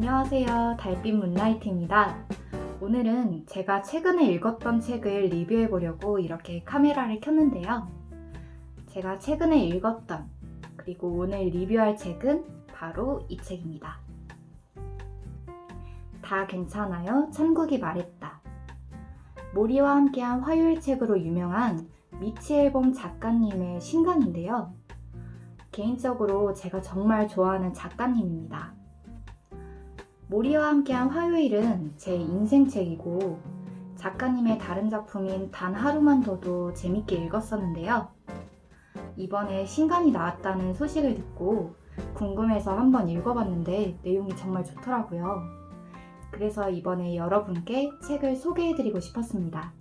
안녕하세요. 달빛 문라이트입니다. 오늘은 제가 최근에 읽었던 책을 리뷰해 보려고 이렇게 카메라를 켰는데요. 제가 최근에 읽었던 그리고 오늘 리뷰할 책은 바로 이 책입니다. 다 괜찮아요. 천국이 말했다. 모리와 함께한 화요일 책으로 유명한 미치 앨범 작가님의 신간인데요. 개인적으로 제가 정말 좋아하는 작가님입니다. 모리와 함께한 화요일은 제 인생책이고 작가님의 다른 작품인 단 하루만 더도 재밌게 읽었었는데요. 이번에 신간이 나왔다는 소식을 듣고 궁금해서 한번 읽어봤는데 내용이 정말 좋더라고요. 그래서 이번에 여러분께 책을 소개해드리고 싶었습니다.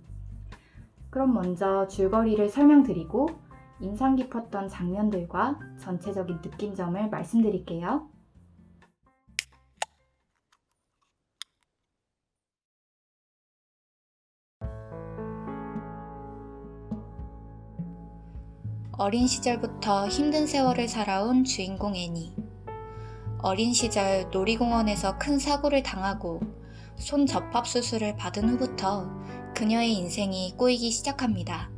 그럼 먼저 줄거리를 설명드리고 인상 깊었던 장면들과 전체적인 느낀점을 말씀드릴게요. 어린 시절부터 힘든 세월을 살아온 주인공 애니. 어린 시절 놀이공원에서 큰 사고를 당하고 손 접합 수술을 받은 후부터 그녀의 인생이 꼬이기 시작합니다.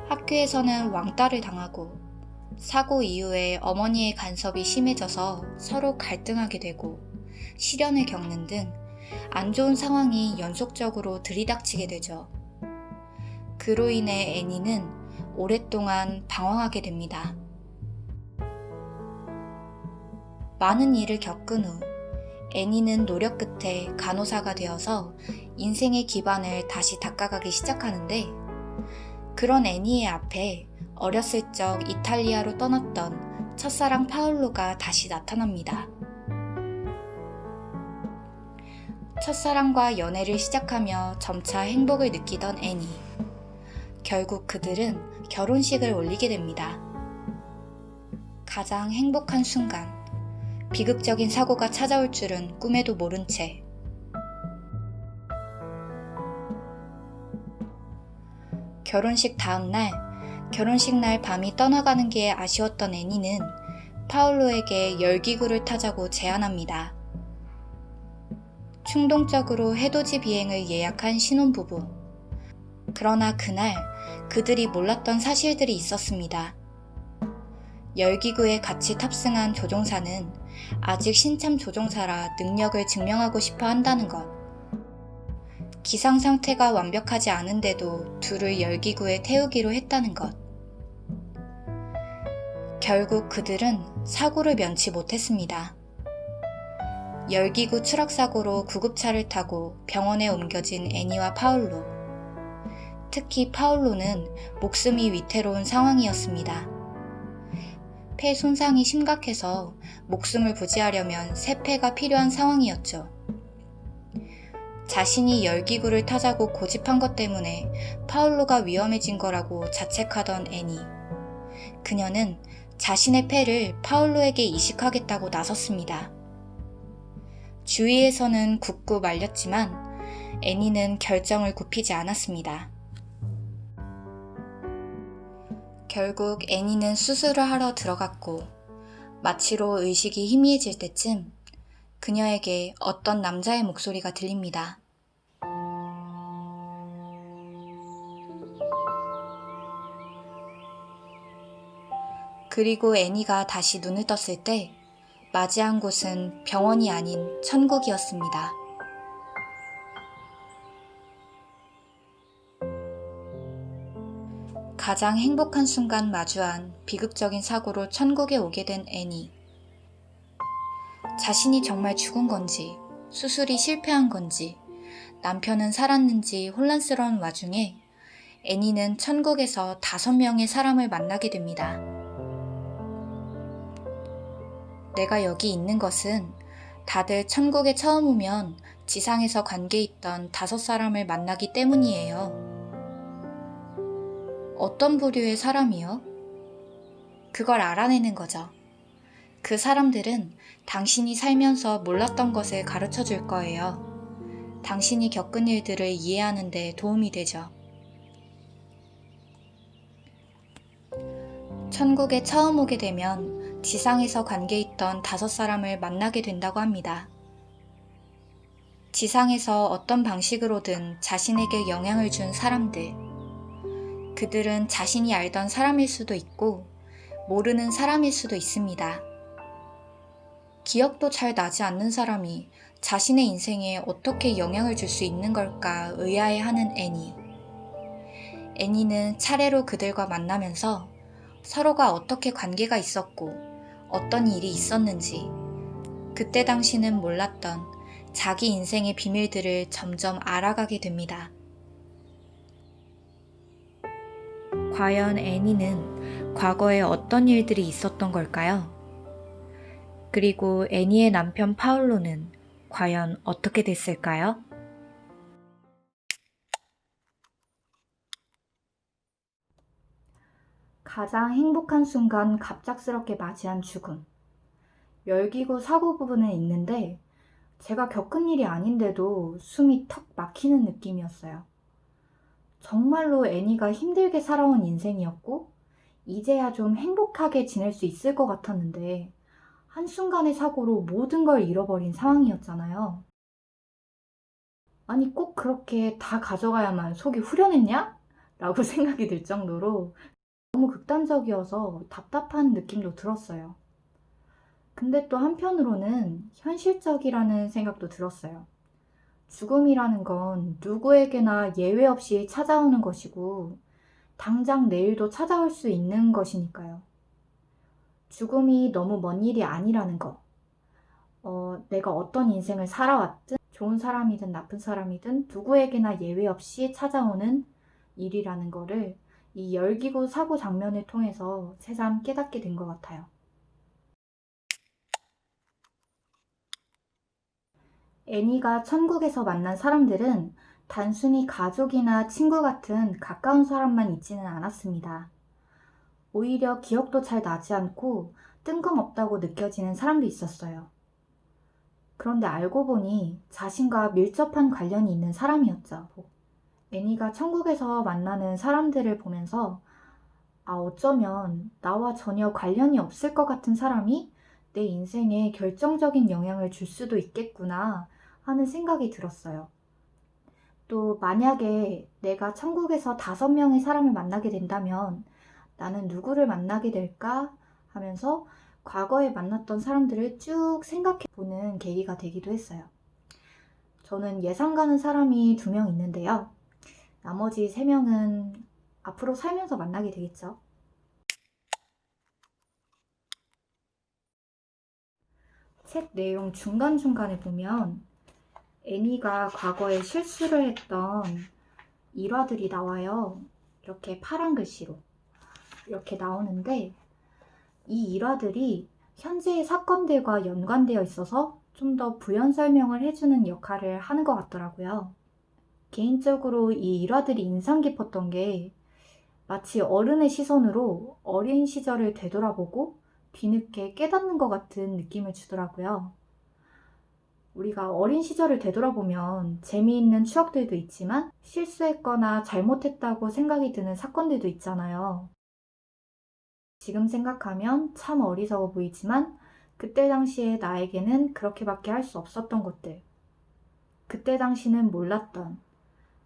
학교에서는 왕따를 당하고 사고 이후에 어머니의 간섭이 심해져서 서로 갈등하게 되고 시련을 겪는 등 안 좋은 상황이 연속적으로 들이닥치게 되죠. 그로 인해 애니는 오랫동안 방황하게 됩니다. 많은 일을 겪은 후 애니는 노력 끝에 간호사가 되어서 인생의 기반을 다시 닦아가기 시작하는데, 그런 애니의 앞에 어렸을 적 이탈리아로 떠났던 첫사랑 파울로가 다시 나타납니다. 첫사랑과 연애를 시작하며 점차 행복을 느끼던 애니. 결국 그들은 결혼식을 올리게 됩니다. 가장 행복한 순간, 비극적인 사고가 찾아올 줄은 꿈에도 모른 채. 결혼식 다음 날, 결혼식 날 밤이 떠나가는 게 아쉬웠던 애니는 파울로에게 열기구를 타자고 제안합니다. 충동적으로 해돋이 비행을 예약한 신혼부부. 그러나 그날 그들이 몰랐던 사실들이 있었습니다. 열기구에 같이 탑승한 조종사는 아직 신참 조종사라 능력을 증명하고 싶어 한다는 것. 기상 상태가 완벽하지 않은데도 둘을 열기구에 태우기로 했다는 것. 결국 그들은 사고를 면치 못했습니다. 열기구 추락 사고로 구급차를 타고 병원에 옮겨진 애니와 파울로. 특히 파울로는 목숨이 위태로운 상황이었습니다. 폐 손상이 심각해서 목숨을 부지하려면 새 폐가 필요한 상황이었죠. 자신이 열기구를 타자고 고집한 것 때문에 파울로가 위험해진 거라고 자책하던 애니. 그녀는 자신의 폐를 파울로에게 이식하겠다고 나섰습니다. 주위에서는 굳고 말렸지만 애니는 결정을 굽히지 않았습니다. 결국 애니는 수술을 하러 들어갔고 마취로 의식이 희미해질 때쯤 그녀에게 어떤 남자의 목소리가 들립니다. 그리고 애니가 다시 눈을 떴을 때 맞이한 곳은 병원이 아닌 천국이었습니다. 가장 행복한 순간 마주한 비극적인 사고로 천국에 오게 된 애니. 자신이 정말 죽은 건지, 수술이 실패한 건지, 남편은 살았는지 혼란스러운 와중에 애니는 천국에서 5명의 사람을 만나게 됩니다. 내가 여기 있는 것은 다들 천국에 처음 오면 지상에서 관계 있던 5사람을 만나기 때문이에요. 어떤 부류의 사람이요? 그걸 알아내는 거죠. 그 사람들은 당신이 살면서 몰랐던 것을 가르쳐 줄 거예요. 당신이 겪은 일들을 이해하는 데 도움이 되죠. 천국에 처음 오게 되면 지상에서 관계 있던 5사람을 만나게 된다고 합니다. 지상에서 어떤 방식으로든 자신에게 영향을 준 사람들. 그들은 자신이 알던 사람일 수도 있고 모르는 사람일 수도 있습니다. 기억도 잘 나지 않는 사람이 자신의 인생에 어떻게 영향을 줄 수 있는 걸까 의아해하는 애니. 애니는 차례로 그들과 만나면서 서로가 어떻게 관계가 있었고 어떤 일이 있었는지 그때 당시는 몰랐던 자기 인생의 비밀들을 점점 알아가게 됩니다. 과연 애니는 과거에 어떤 일들이 있었던 걸까요? 그리고 애니의 남편 파울로는 과연 어떻게 됐을까요? 가장 행복한 순간 갑작스럽게 맞이한 죽음. 열기구 사고 부분은 있는데 제가 겪은 일이 아닌데도 숨이 턱 막히는 느낌이었어요. 정말로 애니가 힘들게 살아온 인생이었고 이제야 좀 행복하게 지낼 수 있을 것 같았는데 한순간의 사고로 모든 걸 잃어버린 상황이었잖아요. 아니 꼭 그렇게 다 가져가야만 속이 후련했냐? 라고 생각이 들 정도로 너무 극단적이어서 답답한 느낌도 들었어요. 근데 또 한편으로는 현실적이라는 생각도 들었어요. 죽음이라는 건 누구에게나 예외 없이 찾아오는 것이고 당장 내일도 찾아올 수 있는 것이니까요. 죽음이 너무 먼 일이 아니라는 거. 내가 어떤 인생을 살아왔든 좋은 사람이든 나쁜 사람이든 누구에게나 예외 없이 찾아오는 일이라는 거를 이 열기구 사고 장면을 통해서 새삼 깨닫게 된 것 같아요. 애니가 천국에서 만난 사람들은 단순히 가족이나 친구 같은 가까운 사람만 있지는 않았습니다. 오히려 기억도 잘 나지 않고 뜬금없다고 느껴지는 사람도 있었어요. 그런데 알고 보니 자신과 밀접한 관련이 있는 사람이었죠. 애니가 천국에서 만나는 사람들을 보면서 어쩌면 나와 전혀 관련이 없을 것 같은 사람이 내 인생에 결정적인 영향을 줄 수도 있겠구나 하는 생각이 들었어요. 또 만약에 내가 천국에서 5명의 사람을 만나게 된다면 나는 누구를 만나게 될까 하면서 과거에 만났던 사람들을 쭉 생각해 보는 계기가 되기도 했어요. 저는 예상 가는 사람이 2명 있는데요. 나머지 3명은 앞으로 살면서 만나게 되겠죠. 책 내용 중간중간에 보면 애니가 과거에 실수를 했던 일화들이 나와요. 이렇게 파란 글씨로 이렇게 나오는데 이 일화들이 현재의 사건들과 연관되어 있어서 좀 더 부연 설명을 해주는 역할을 하는 것 같더라고요. 개인적으로 이 일화들이 인상 깊었던 게 마치 어른의 시선으로 어린 시절을 되돌아보고 뒤늦게 깨닫는 것 같은 느낌을 주더라고요. 우리가 어린 시절을 되돌아보면 재미있는 추억들도 있지만 실수했거나 잘못했다고 생각이 드는 사건들도 있잖아요. 지금 생각하면 참 어리석어 보이지만 그때 당시에 나에게는 그렇게밖에 할 수 없었던 것들. 그때 당시는 몰랐던,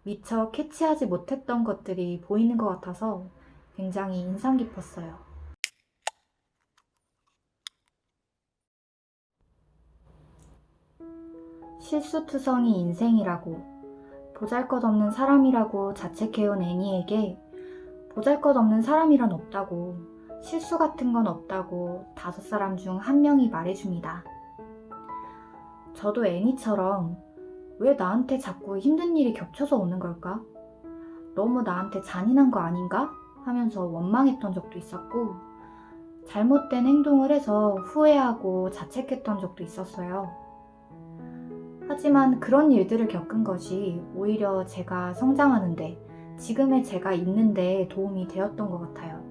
미처 캐치하지 못했던 것들이 보이는 것 같아서 굉장히 인상 깊었어요. 실수투성이 인생이라고, 보잘것없는 사람이라고 자책해온 애니에게 보잘것없는 사람이란 없다고, 실수 같은 건 없다고 5사람 중 1명이 말해줍니다. 저도 애니처럼 왜 나한테 자꾸 힘든 일이 겹쳐서 오는 걸까? 너무 나한테 잔인한 거 아닌가? 하면서 원망했던 적도 있었고 잘못된 행동을 해서 후회하고 자책했던 적도 있었어요. 하지만 그런 일들을 겪은 것이 오히려 제가 성장하는데 지금의 제가 있는데 도움이 되었던 것 같아요.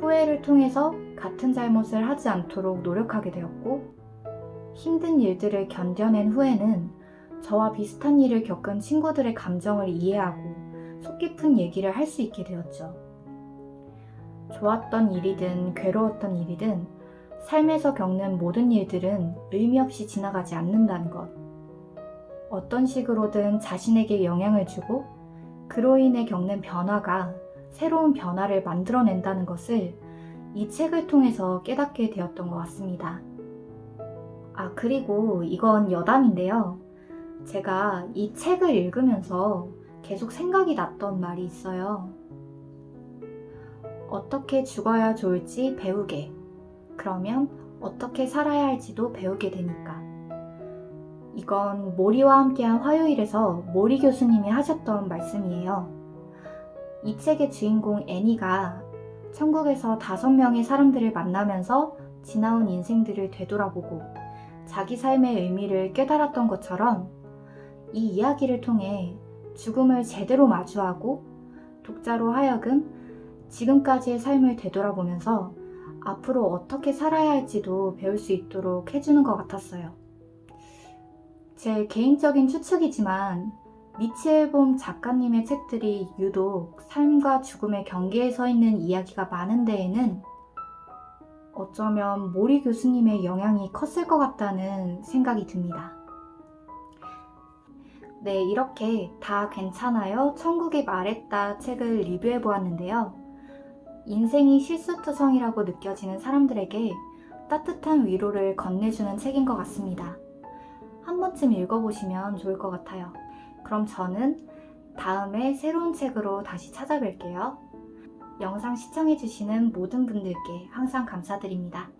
후회를 통해서 같은 잘못을 하지 않도록 노력하게 되었고 힘든 일들을 견뎌낸 후에는 저와 비슷한 일을 겪은 친구들의 감정을 이해하고 속 깊은 얘기를 할 수 있게 되었죠. 좋았던 일이든 괴로웠던 일이든 삶에서 겪는 모든 일들은 의미 없이 지나가지 않는다는 것. 어떤 식으로든 자신에게 영향을 주고 그로 인해 겪는 변화가 새로운 변화를 만들어낸다는 것을 이 책을 통해서 깨닫게 되었던 것 같습니다. 그리고 이건 여담인데요. 제가 이 책을 읽으면서 계속 생각이 났던 말이 있어요. 어떻게 죽어야 좋을지 배우게. 그러면 어떻게 살아야 할지도 배우게 되니까. 이건 모리와 함께한 화요일에서 모리 교수님이 하셨던 말씀이에요. 이 책의 주인공 애니가 천국에서 5명의 사람들을 만나면서 지나온 인생들을 되돌아보고 자기 삶의 의미를 깨달았던 것처럼 이 이야기를 통해 죽음을 제대로 마주하고 독자로 하여금 지금까지의 삶을 되돌아보면서 앞으로 어떻게 살아야 할지도 배울 수 있도록 해주는 것 같았어요. 제 개인적인 추측이지만 미치엘봄 작가님의 책들이 유독 삶과 죽음의 경계에 서 있는 이야기가 많은 데에는 어쩌면 모리 교수님의 영향이 컸을 것 같다는 생각이 듭니다. 네, 이렇게 다 괜찮아요. 천국이 말했다 책을 리뷰해 보았는데요. 인생이 실수투성이라고 느껴지는 사람들에게 따뜻한 위로를 건네주는 책인 것 같습니다. 한 번쯤 읽어보시면 좋을 것 같아요. 그럼 저는 다음에 새로운 책으로 다시 찾아뵐게요. 영상 시청해주시는 모든 분들께 항상 감사드립니다.